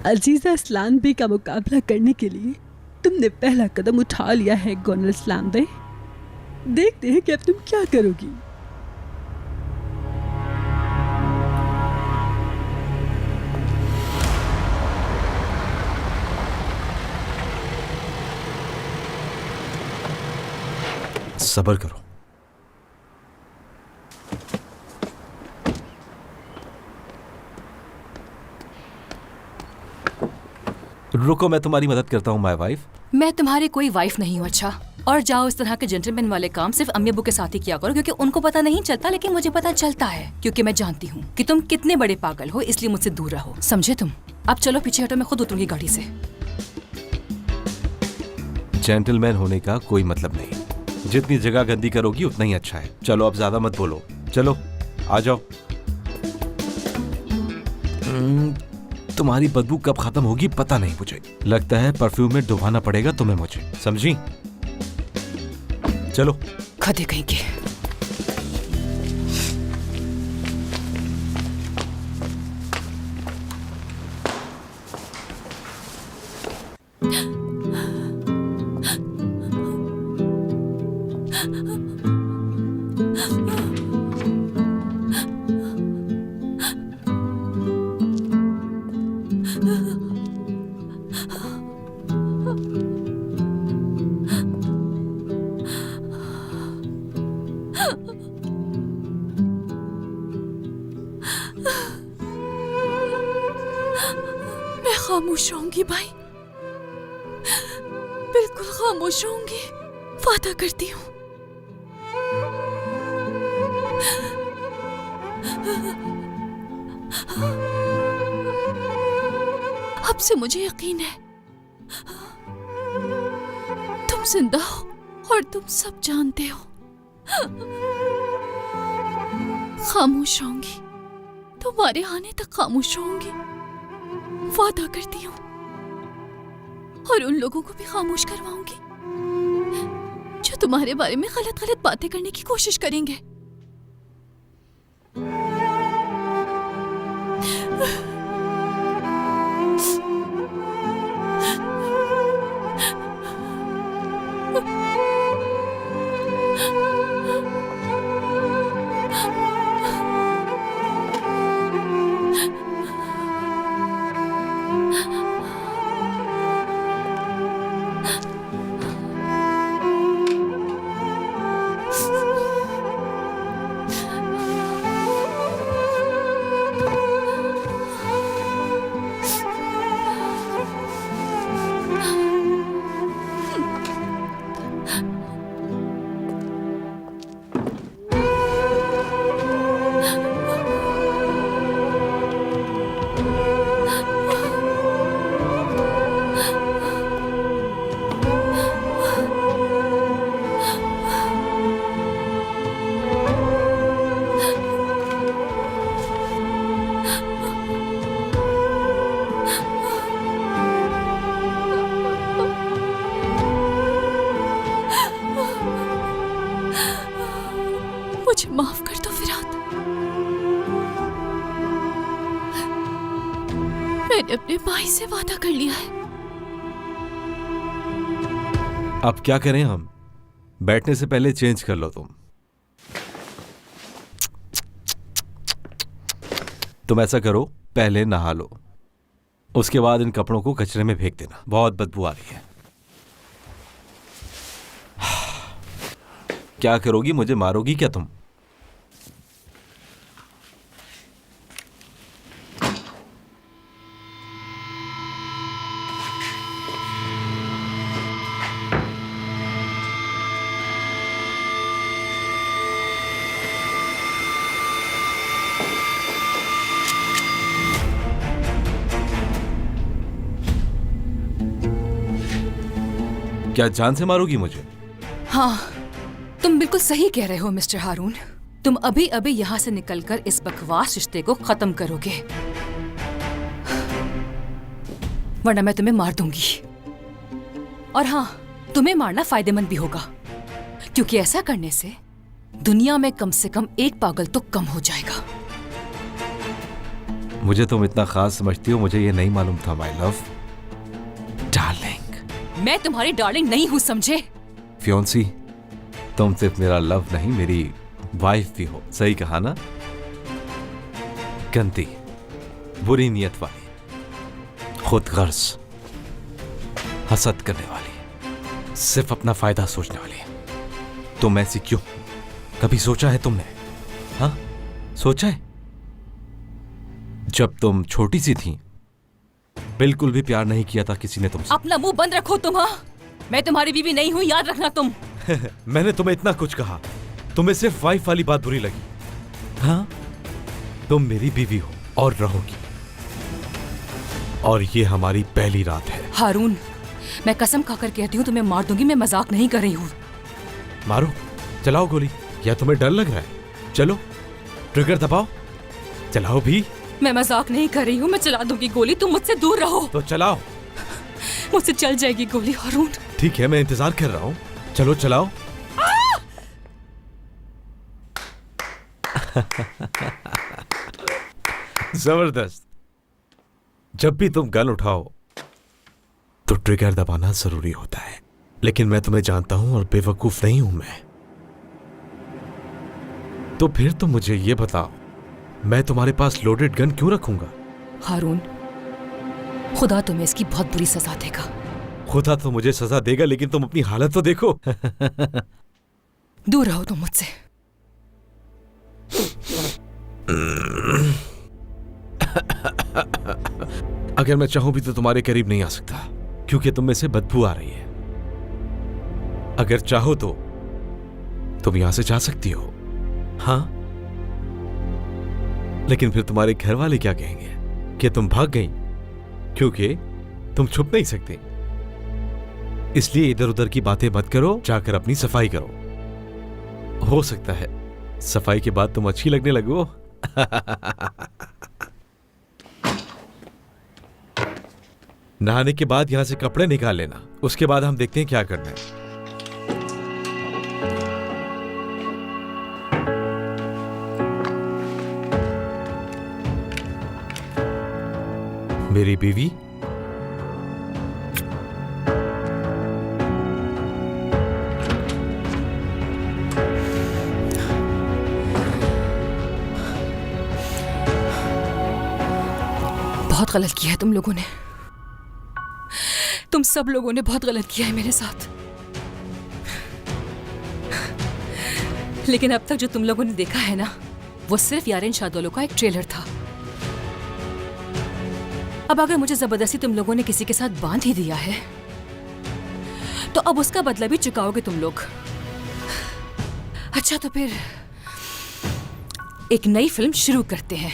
अजीजा इस्लाम बे का मुकाबला करने के लिए तुमने पहला कदम उठा लिया है गोनल इस्लाम बे। देखते हैं कि अब तुम क्या करोगी। सब्र करो। रुको, मैं तुम्हारी मदद करता हूँ माय वाइफ। मैं तुम्हारी कोई वाइफ नहीं हूँ। अच्छा, और जाओ, इस तरह के जेंटलमैन वाले काम सिर्फ अम्मी अब्बू के साथ ही किया करो, क्योंकि उनको पता नहीं चलता, लेकिन मुझे पता चलता है, क्योंकि मैं जानती हूँ कि तुम कितने बड़े पागल हो, इसलिए मुझसे दूर रहो, समझे तुम? अब चलो पीछे हटो, मैं खुद उतरूंगी गाड़ी से। जेंटलमैन होने का कोई मतलब नहीं। जितनी जगह गंदी करोगी उतना ही अच्छा है। चलो अब ज्यादा मत बोलो, चलो आ जाओ। तुम्हारी बदबू कब खत्म होगी पता नहीं मुझे। लगता है परफ्यूम में डुबाना पड़ेगा तुम्हें मुझे, समझी? चलो। खदे कहीं के। खामोश होंगी भाई, बिल्कुल खामोश होंगी, वादा करती हूँ। अब से मुझे यकीन है तुम जिंदा हो और तुम सब जानते हो। खामोश होंगी, तुम्हारे आने तक खामोश होंगी, वादा करती हूँ। और उन लोगों को भी खामोश करवाऊंगी जो तुम्हारे बारे में गलत गलत बातें करने की कोशिश करेंगे। मुझे माफ कर दो फिरात, मैंने अपने भाई से वादा कर लिया है। अब क्या करें हम? बैठने से पहले चेंज कर लो तुम ऐसा करो, पहले नहा लो, उसके बाद इन कपड़ों को कचरे में फेंक देना, बहुत बदबू आ रही है। क्या करोगी? मुझे मारोगी क्या तुम? क्या जान से मारोगी मुझे? हाँ, तुम बिल्कुल सही कह रहे हो मिस्टर हारून। तुम अभी अभी यहाँ से निकलकर इस बकवास रिश्ते को खत्म करोगे, वरना मैं तुम्हें मार दूंगी। और हाँ, तुम्हें मारना फायदेमंद भी होगा, क्योंकि ऐसा करने से दुनिया में कम से कम एक पागल तो कम हो जाएगा। मुझे तुम इतना खास समझती हो, मुझे ये नहीं मालूम था माय लव डार्लिंग। मैं तुम्हारी डार्लिंग नहीं हूँ, समझे? फियोंसी, तुम सिर्फ मेरा लव नहीं, मेरी वाइफ भी हो। सही कहा ना? गंदी, बुरी नियत वाली, खुदगर्ज, हसद करने वाली, सिर्फ अपना फायदा सोचने वाली। तुम ऐसी क्यों? कभी सोचा है तुमने? हाँ, सोचा है? जब तुम छोटी सी थी, बिल्कुल भी प्यार नहीं किया था किसी ने तुमसे। अपना मुंह बंद रखो तुम। हाँ, मैं तुम्हारी बीवी नहीं हूँ, याद रखना तुम। मैंने तुम्हें इतना कुछ कहा, तुम्हें सिर्फ वाइफ वाली बात बुरी लगी। हाँ, तुम मेरी बीवी हो और रहोगी, और ये हमारी पहली रात है। हारून, मैं कसम खाकर कहती हूँ तुम्हें मार दूंगी, मैं मजाक नहीं कर रही हूँ। मारो, चलाओ गोली। या तुम्हें डर लग रहा है? चलो, ट्रिगर दबाओ, चलाओ भी। मैं मजाक नहीं कर रही हूँ, मैं चला दूंगी गोली, तुम मुझसे दूर रहो। तो चलाओ। मुझसे चल जाएगी गोली हारून। ठीक है, मैं इंतजार कर रहा हूँ। चलो चलाओ। जबरदस्त। जब भी तुम गन उठाओ तो ट्रिगर दबाना जरूरी होता है, लेकिन मैं तुम्हें जानता हूं और बेवकूफ नहीं हूं मैं। तो फिर तुम मुझे ये बताओ, मैं तुम्हारे पास लोडेड गन क्यों रखूंगा? हारून, खुदा तुम्हें इसकी बहुत बुरी सजा देगा। खुदा तो मुझे सजा देगा, लेकिन तुम अपनी हालत तो देखो। दूर रहो तुम मुझसे। अगर मैं चाहूं भी तो तुम्हारे करीब नहीं आ सकता, क्योंकि तुम में से बदबू आ रही है। अगर चाहो तो तुम यहां से जा सकती हो, हाँ, लेकिन फिर तुम्हारे घर वाले क्या कहेंगे कि तुम भाग गई, क्योंकि तुम छुप नहीं सकते। इसलिए इधर उधर की बातें मत करो, जाकर अपनी सफाई करो। हो सकता है सफाई के बाद तुम अच्छी लगने लगो। नहाने के बाद यहां से कपड़े निकाल लेना, उसके बाद हम देखते हैं क्या करना है। मेरी बीवी, बहुत गलत किया है तुम लोगों ने, तुम सब लोगों ने बहुत गलत किया है मेरे साथ। लेकिन अब तक जो तुम लोगों ने देखा है ना, वो सिर्फ यारेन शादोलो का एक ट्रेलर था। अब अगर मुझे जबरदस्ती तुम लोगों ने किसी के साथ बांध ही दिया है, तो अब उसका बदला भी चुकाओगे तुम लोग। अच्छा, तो फिर एक नई फिल्म शुरू करते हैं।